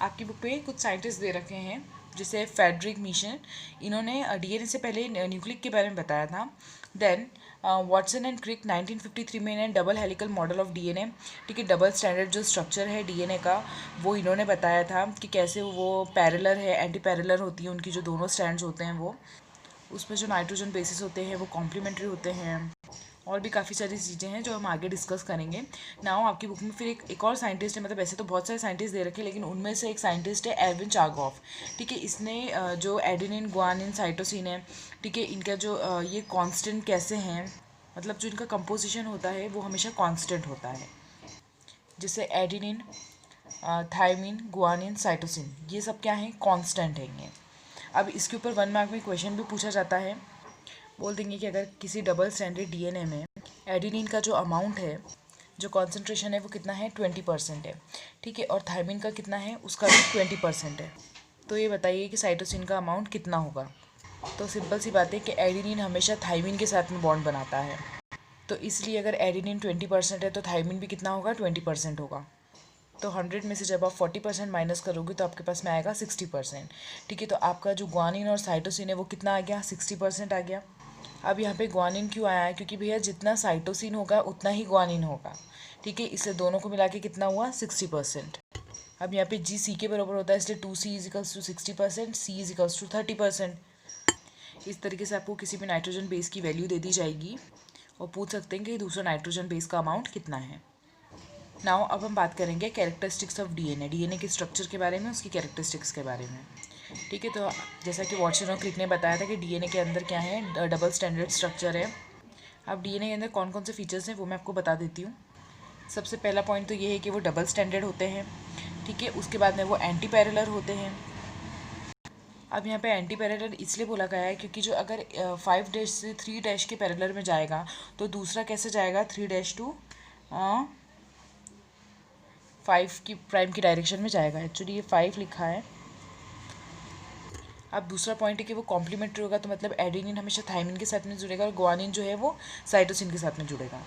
आपकी बुक पे कुछ साइंटिस्ट दे रखे हैं, जैसे फेडरिक मिशन। इन्होंने डीएनए से पहले न्यूक्लिक के बारे में बताया था। देन वॉटसन एंड क्रिक 1953 में इन्हें double helical model of DNA, ठीक है, डबल स्टैंडर्ड जो स्ट्रक्चर है डीएनए का, वो इन्होंने बताया था कि कैसे वो पैरेलल है, एंटी पैरेलल होती है उनकी जो दोनों स्टैंड्स होते हैं वो, उसमें जो नाइट्रोजन बेसिस होते हैं वो कॉम्प्लीमेंट्री होते हैं, और भी काफ़ी सारी चीज़ें हैं जो हम आगे डिस्कस करेंगे। नाउ आपकी बुक में फिर एक और साइंटिस्ट है, मतलब ऐसे तो बहुत सारे साइंटिस्ट दे रखे हैं, लेकिन उनमें से एक साइंटिस्ट है एल्विन चारकॉफ, ठीक है। इसने जो एडेनिन ग्वानिन साइटोसिन है, ठीक है, इनका जो ये कांस्टेंट कैसे हैं, मतलब जो इनका कंपोजिशन होता है वो हमेशा कांस्टेंट होता है, जैसे एडेनिन, थायमिन, गुआनिन, साइटोसिन, ये सब क्या है, कांस्टेंट हैं ये। अब इसके ऊपर 1 मार्क में क्वेश्चन भी पूछा जाता है। बोल देंगे कि अगर किसी डबल स्टैंडर्ड डीएनए में एडेनिन का जो अमाउंट है, जो कॉन्सेंट्रेशन है वो कितना है, 20% है, ठीक है, और थायमिन का कितना है, उसका भी 20% है। तो ये बताइए कि साइटोसिन का अमाउंट कितना होगा। तो सिंपल सी बात है कि एडेनिन हमेशा थायमिन के साथ में बॉन्ड बनाता है, तो इसलिए अगर एडेनिन 20% है तो थायमिन भी कितना होगा, 20% होगा। तो 100 में से जब आप 40% माइनस करोगे तो आपके पास में आएगा 60%, ठीक है। तो आपका जो ग्वानिन और साइटोसिन है वो कितना आ गया, 60% आ गया। अब यहाँ पे ग्वानिन क्यों आया है, क्योंकि भैया जितना साइटोसिन होगा उतना ही ग्वानिन होगा, ठीक है, इसलिए दोनों को मिला के कितना हुआ, 60%। अब यहाँ पे जी सी के बराबर होता है, इसलिए 2C equals to 60%, C equals to 30%। इस तरीके से आपको किसी भी नाइट्रोजन बेस की वैल्यू दे दी जाएगी और पूछ सकते हैं कि दूसरा नाइट्रोजन बेस का अमाउंट कितना है। नाउ अब हम बात करेंगे कैरेक्टरिस्टिक्स ऑफ डीएनए, डीएनए के स्ट्रक्चर के बारे में, उसकी कैरेक्टरिस्टिक्स के बारे में, ठीक है। तो जैसा कि वॉटसन और क्रिक ने बताया था कि डीएनए के अंदर क्या है, डबल स्टैंडर्ड स्ट्रक्चर है। अब डीएनए के अंदर कौन कौन से फीचर्स हैं वो मैं आपको बता देती हूँ। सबसे पहला पॉइंट तो ये है कि वो डबल स्टैंडर्ड होते हैं, ठीक है। उसके बाद में वो एंटी पैरेलल होते हैं। अब यहाँ पे एंटी पैरेलल इसलिए बोला गया है क्योंकि जो अगर 5' से 3' के पैरेलल में जाएगा तो दूसरा कैसे जाएगा, 3' टू 5 की प्राइम की डायरेक्शन में जाएगा। एक्चुअली ये 5 लिखा है। अब दूसरा पॉइंट है कि वो कॉम्प्लीमेंट्री होगा, तो मतलब एडेनिन हमेशा थायमिन के साथ में जुड़ेगा और ग्वानिन जो है वो साइटोसिन के साथ में जुड़ेगा।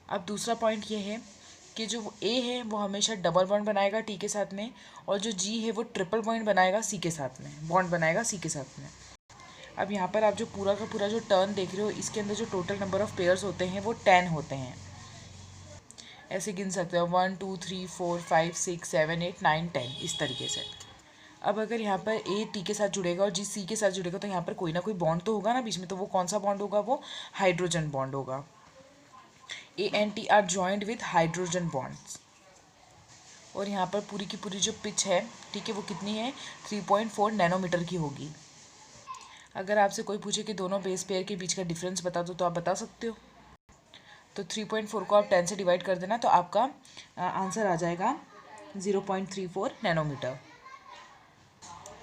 अब दूसरा पॉइंट ये है कि जो ए है वो हमेशा डबल बॉन्ड बनाएगा टी के साथ में, और जो जी है वो ट्रिपल बॉन्ड बनाएगा सी के साथ में, बॉन्ड बनाएगा सी के साथ में। अब यहाँ पर आप जो पूरा का पूरा जो टर्न देख रहे हो, इसके अंदर जो टोटल नंबर ऑफ पेयर्स होते हैं वो 10 होते हैं। ऐसे गिन सकते हो 1 2 3 4 5 6 7 8 9 10, इस तरीके से। अब अगर यहाँ पर ए टी के साथ जुड़ेगा और जी सी के साथ जुड़ेगा तो यहाँ पर कोई ना कोई बॉन्ड तो होगा ना बीच में, तो वो कौन सा बॉन्ड होगा, वो हाइड्रोजन बॉन्ड होगा। A and T R joined with hydrogen bonds. और यहाँ पर पूरी की पूरी जो पिच है, ठीक है, वो कितनी है, 3.4 नैनोमीटर की होगी। अगर आपसे कोई पूछे कि दोनों बेस पेयर के बीच का डिफरेंस बता दो तो आप बता सकते हो। तो 3.4 को आप 10 से डिवाइड कर देना तो आपका आंसर आ जाएगा 0.34 नैनोमीटर।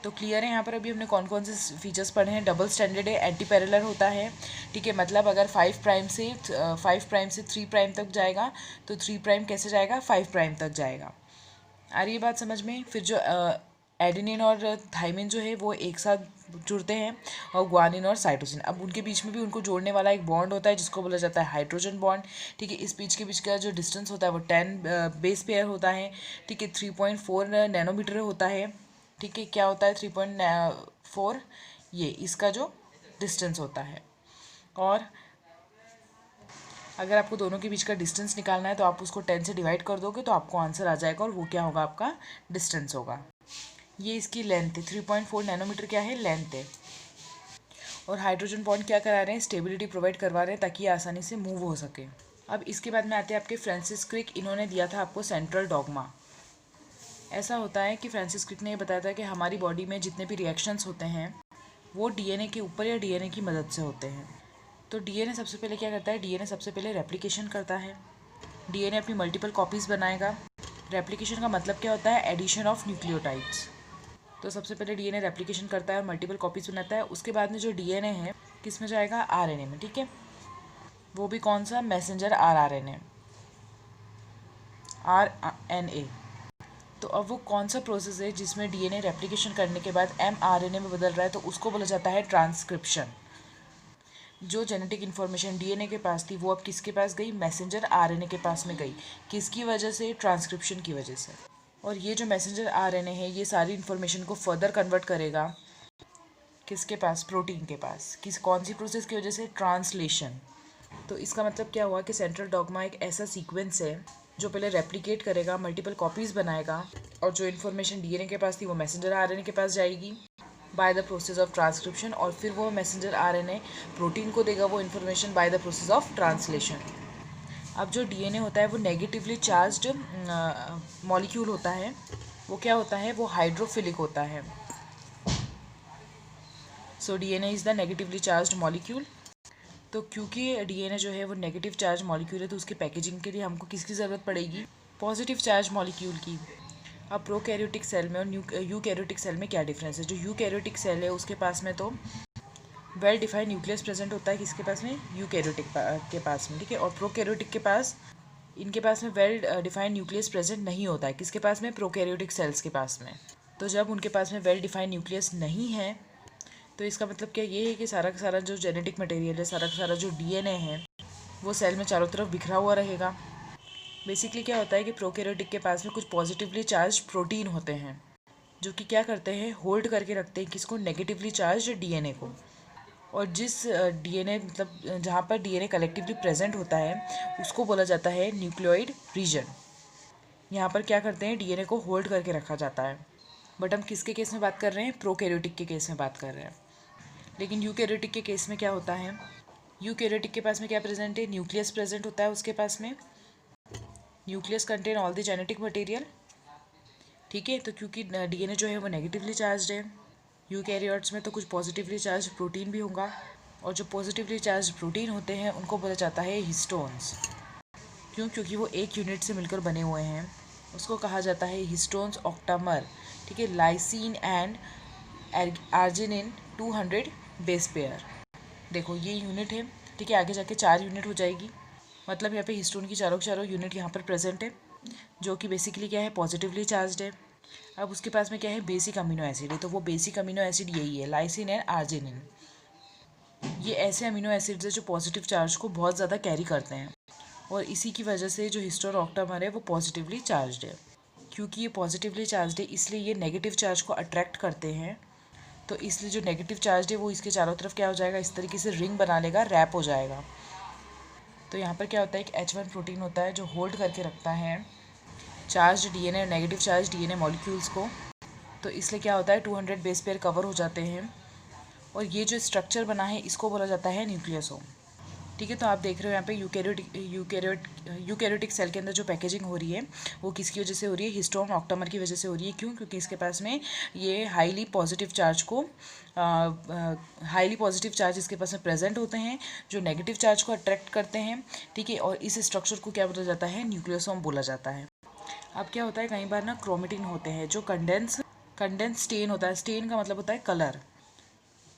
तो क्लियर है। यहाँ पर अभी हमने कौन कौन से फीचर्स पढ़े हैं। डबल स्टैंडर्ड है, एंटी पैरेलल होता है, ठीक है, मतलब अगर 5 प्राइम से 3 प्राइम तक जाएगा तो 3 प्राइम कैसे जाएगा, 5 प्राइम तक जाएगा। आ रही है बात समझ में। फिर जो एडेनिन और थायमिन जो है वो एक साथ जुड़ते हैं, और ग्वानिन और साइटोसिन, अब उनके बीच में भी उनको जोड़ने वाला एक बॉन्ड होता है जिसको बोला जाता है हाइड्रोजन बॉन्ड, ठीक है। इस बीच के बीच का जो डिस्टेंस होता है वो 10 बेस पेयर होता है, ठीक है। 3.4 नैनोमीटर होता है, ठीक है। क्या होता है 3.4, ये इसका जो डिस्टेंस होता है। और अगर आपको दोनों के बीच का डिस्टेंस निकालना है तो आप उसको 10 से डिवाइड कर दोगे तो आपको आंसर आ जाएगा, और वो क्या होगा, आपका डिस्टेंस होगा। ये इसकी लेंथ है, 3.4 नैनोमीटर क्या है, लेंथ है। और हाइड्रोजन बॉन्ड क्या करा रहे हैं, स्टेबिलिटी प्रोवाइड करवा रहे हैं ताकि ये आसानी से मूव हो सके। अब इसके बाद में आते हैं आपके फ्रांसिस क्रिक। इन्होंने दिया था आपको सेंट्रल डॉगमा। ऐसा होता है कि फ्रांसिस क्रिक ने ये बताया था कि हमारी बॉडी में जितने भी रिएक्शंस होते हैं वो डीएनए के ऊपर या डीएनए की मदद से होते हैं। तो डीएनए सबसे पहले क्या करता है, डीएनए सबसे पहले रेप्लिकेशन करता है। डीएनए अपनी मल्टीपल कॉपीज़ बनाएगा। रेप्लिकेशन का मतलब क्या होता है, एडिशन ऑफ न्यूक्लियोटाइड्स। तो सबसे पहले डीएनए रेप्लिकेशन करता है और मल्टीपल कॉपीज़ बनाता है। उसके बाद में जो डीएनए है किस में जाएगा, आरएनए में, ठीक है। वो भी कौन सा, मैसेंजर आरएनए, आरएनए। तो अब वो कौन सा प्रोसेस है जिसमें डीएनए रेप्लिकेशन करने के बाद एमआरएनए में बदल रहा है, तो उसको बोला जाता है ट्रांसक्रिप्शन। जो जेनेटिक इन्फॉर्मेशन डीएनए के पास थी वो अब किसके पास गई, मैसेंजर आरएनए के पास में गई। किसकी वजह से, ट्रांसक्रिप्शन की वजह से। और ये जो मैसेंजर आरएनए है ये सारी इन्फॉर्मेशन को फर्दर कन्वर्ट करेगा किसके पास, प्रोटीन के पास। कौन सी प्रोसेस की वजह से, ट्रांसलेशन। तो इसका मतलब क्या हुआ कि सेंट्रल डॉग्मा एक ऐसा सीक्वेंस है जो पहले रेप्लिकेट करेगा, मल्टीपल कॉपीज़ बनाएगा, और जो इन्फॉर्मेशन डीएनए के पास थी वो मैसेंजर आरएनए के पास जाएगी by the process of transcription, और फिर वो मैसेंजर आरएनए प्रोटीन को देगा वो information by the process of translation. अब जो डीएनए होता है वो नेगेटिवली चार्ज्ड मॉलिक्यूल होता है। वो क्या होता है, वो हाइड्रोफिलिक होता है। So DNA is the negatively charged molecule. तो क्योंकि डीएनए जो है वो नेगेटिव चार्ज मॉलिक्यूल है, तो उसके पैकेजिंग के लिए हमको किसकी ज़रूरत पड़ेगी, पॉजिटिव चार्ज मॉलिक्यूल की। अब प्रोकैरियोटिक सेल में और यूकैरियोटिक सेल में क्या डिफरेंस है। जो यूकैरियोटिक सेल है उसके पास में तो वेल डिफाइंड न्यूक्लियस प्रेजेंट होता है, किसके पास में, यूकैरियोटिक के पास में, ठीक है। और प्रोकैरियोटिक के पास, इनके पास में वेल डिफाइंड न्यूक्लियस प्रेजेंट नहीं होता है, किसके पास में, प्रोकैरियोटिक सेल्स के पास में। तो जब उनके पास में वेल डिफाइंड न्यूक्लियस नहीं है तो इसका मतलब क्या ये है कि सारा का सारा जो जेनेटिक मटेरियल है, सारा का सारा जो डीएनए है वो सेल में चारों तरफ बिखरा हुआ रहेगा। बेसिकली क्या होता है कि प्रोकैरियोटिक के पास में कुछ पॉजिटिवली चार्ज प्रोटीन होते हैं जो कि क्या करते हैं, होल्ड करके रखते हैं किसको, नेगेटिवली चार्ज डीएनए को। और जिस डीएनए मतलब जहाँ पर डीएनए कलेक्टिवली प्रेजेंट होता है उसको बोला जाता है न्यूक्लियोइड रीजन। यहाँ पर क्या करते हैं, डीएनए को होल्ड करके रखा जाता है। बट हम किसके केस में बात कर रहे हैं, प्रोकैरियोटिक के केस में बात कर रहे हैं। लेकिन यूकैरियोटिक के केस में क्या होता है, यूकैरियोटिक के पास में क्या प्रेजेंट है, न्यूक्लियस प्रेजेंट होता है उसके पास में। Nucleus contain all the genetic material, ठीक है। तो क्योंकि डीएनए जो है वो नेगेटिवली चार्ज है, यूकैरियोट्स में तो कुछ पॉजिटिवली चार्ज प्रोटीन भी होगा, और जो पॉजिटिवली चार्ज प्रोटीन होते हैं उनको बोला जाता है हिस्टोन्स। क्यों, क्योंकि वो एक यूनिट से मिलकर बने हुए हैं, उसको कहा जाता है हिस्टोन्स ऑक्टामर, ठीक है। Lysine and arginine 200 base pair. देखो ये यूनिट है, ठीक है, आगे जाके 4 यूनिट हो जाएगी। मतलब यहाँ पे हिस्टोन की चारों के चारों यूनिट यहाँ पर प्रेजेंट है जो कि बेसिकली क्या है, पॉजिटिवली चार्ज है। अब उसके पास में क्या है, बेसिक अमीनो एसिड है। तो वो बेसिक अमीनो एसिड यही है, लाइसिन एंड आर्जिनिन। ये ऐसे अमीनो एसिड्स है जो पॉजिटिव चार्ज को बहुत ज़्यादा कैरी करते हैं, और इसी की वजह से जो हिस्टोन ऑक्टामर है वो पॉजिटिवली चार्ज है। क्योंकि ये पॉजिटिवली चार्ज है इसलिए ये नेगेटिव चार्ज को अट्रैक्ट करते हैं। तो इसलिए जो नेगेटिव चार्ज है वो इसके चारों तरफ क्या हो जाएगा, इस तरीके से रिंग बना लेगा, रैप हो जाएगा। तो यहाँ पर क्या होता है, एक H1 प्रोटीन होता है जो होल्ड करके रखता है चार्ज डीएनए और नेगेटिव चार्ज डीएनए मॉलिक्यूल्स को। तो इसलिए क्या होता है, 200 बेस पेयर कवर हो जाते हैं, और ये जो स्ट्रक्चर बना है इसको बोला जाता है न्यूक्लियोसोम, ठीक है। तो आप देख रहे हो यहाँ पे यूकैरियोटिक सेल के अंदर जो पैकेजिंग हो रही है वो किसकी वजह से हो रही है, हिस्टोन ऑक्टामर की वजह से हो रही है। क्यों, क्योंकि इसके पास में ये हाईली पॉजिटिव चार्ज इसके पास में प्रेजेंट होते हैं जो नेगेटिव चार्ज को अट्रैक्ट करते हैं, ठीक है। और इस स्ट्रक्चर को क्या बोला जाता है, न्यूक्लियोसोम बोला जाता है। अब क्या होता है, कई बार ना क्रोमेटिन होते हैं जो कंडेंस स्टेन होता है। स्टेन का मतलब होता है colour.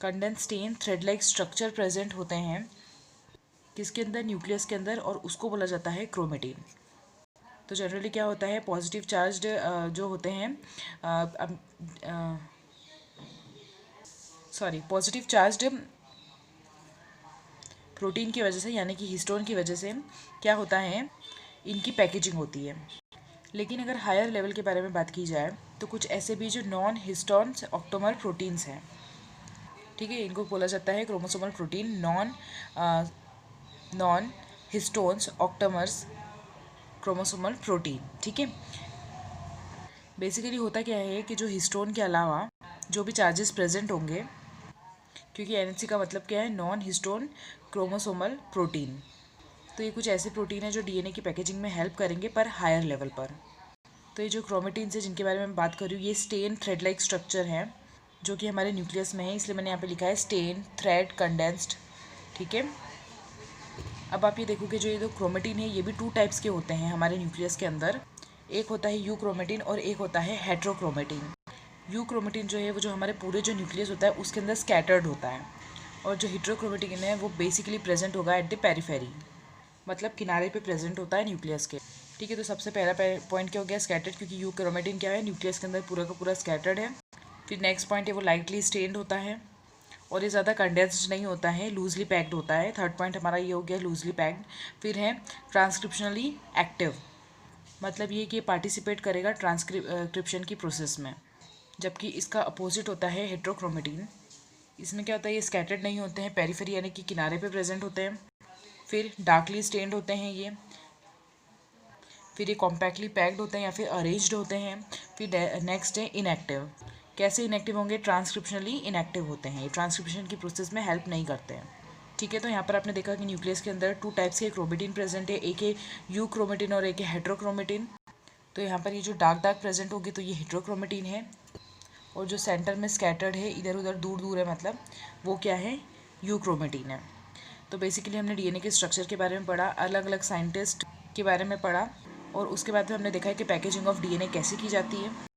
Condense stain thread like structure present होते हैं किसके अंदर, न्यूक्लियस के अंदर, और उसको बोला जाता है क्रोमेटिन। तो जनरली क्या होता है, पॉजिटिव चार्ज्ड जो होते हैं पॉजिटिव चार्ज्ड प्रोटीन की वजह से यानी कि हिस्टोन की वजह से क्या होता है, इनकी पैकेजिंग होती है। लेकिन अगर हायर लेवल के बारे में बात की जाए तो कुछ ऐसे भी जो नॉन हिस्टोन ऑक्टोमर प्रोटीन्स हैं, ठीक है। इनको बोला जाता है chromosomal protein, non histones octamers chromosomal protein, ठीक है। बेसिकली होता क्या है कि जो हिस्टोन के अलावा जो भी चार्जेस प्रेजेंट होंगे, क्योंकि एनएचसी का मतलब क्या है, नॉन हिस्टोन क्रोमोसोमल प्रोटीन। तो ये कुछ ऐसे प्रोटीन है जो डीएनए की पैकेजिंग में हेल्प करेंगे पर हायर लेवल पर। तो ये जो क्रोमेटिन्स है जिनके बारे में मैं बात कर रही हूँ, ये स्टेन थ्रेड लाइक स्ट्रक्चर है जो कि हमारे न्यूक्लियस में है, इसलिए मैंने यहाँ पे लिखा है स्टेन थ्रेड कंडेंस्ड, ठीक है। अब आप ये देखोगे जो ये जो क्रोमेटिन है ये भी 2 टाइप्स के होते हैं हमारे न्यूक्लियस के अंदर। एक होता है यू क्रोमेटिन और एक होता है हेट्रोक्रोमेटिन। यू क्रोमेटिन जो है वो जो हमारे पूरे जो न्यूक्लियस होता है उसके अंदर स्कैटर्ड होता है, और जो हेट्रोक्रोमेटिन है वो बेसिकली प्रेजेंट होगा एट द पेरिफेरी, मतलब किनारे पे प्रेजेंट होता है न्यूक्लियस के, ठीक है। तो सबसे पहला पॉइंट क्या हो गया, स्कैटर्ड, क्योंकि यू क्रोमेटिन क्या है, न्यूक्लियस के अंदर पूरा का पूरा स्कैटर्ड है। फिर नेक्स्ट पॉइंट है वो लाइटली स्टेन्ड होता है और ये ज़्यादा कंडेंस्ड नहीं होता है, लूजली पैक्ड होता है। थर्ड पॉइंट हमारा ये हो गया लूजली पैक्ड। फिर है ट्रांसक्रिप्शनली एक्टिव, मतलब ये कि पार्टिसिपेट करेगा ट्रांसक्रिप्शन की प्रोसेस में, जबकि इसका अपोजिट होता है हेट्रोक्रोमेटिन। इसमें क्या होता है, ये स्कैटर्ड नहीं होते हैं, पेरिफेरी यानी कि किनारे पे प्रेजेंट होते हैं। फिर डार्कली स्टेन्ड होते हैं ये। फिर ये कॉम्पैक्टली पैक्ड होते हैं या फिर अरेंज्ड होते हैं। फिर नेक्स्ट है इनएक्टिव। कैसे इनएक्टिव होंगे, ट्रांसक्रिप्शनली इनएक्टिव होते हैं, ये ट्रांसक्रिप्शन की प्रोसेस में हेल्प नहीं करते हैं। ठीक है, तो यहाँ पर आपने देखा कि न्यूक्लियस के अंदर 2 टाइप्स के क्रोमेटिन प्रेजेंट है, एक है यू क्रोमेटिन और एक है हेट्रोक्रोमेटिन। तो यहाँ पर ये जो डार्क डार्क प्रेजेंट होगी तो ये हेट्रोक्रोमेटिन है, और जो सेंटर में स्कैटर्ड है, इधर उधर दूर दूर है मतलब, वो क्या है, यू क्रोमेटिन है। तो बेसिकली हमने डीएनए के स्ट्रक्चर के बारे में पढ़ा, अलग अलग साइंटिस्ट के बारे में पढ़ा, और उसके बाद में हमने देखा है कि पैकेजिंग ऑफ डीएनए कैसे की जाती है।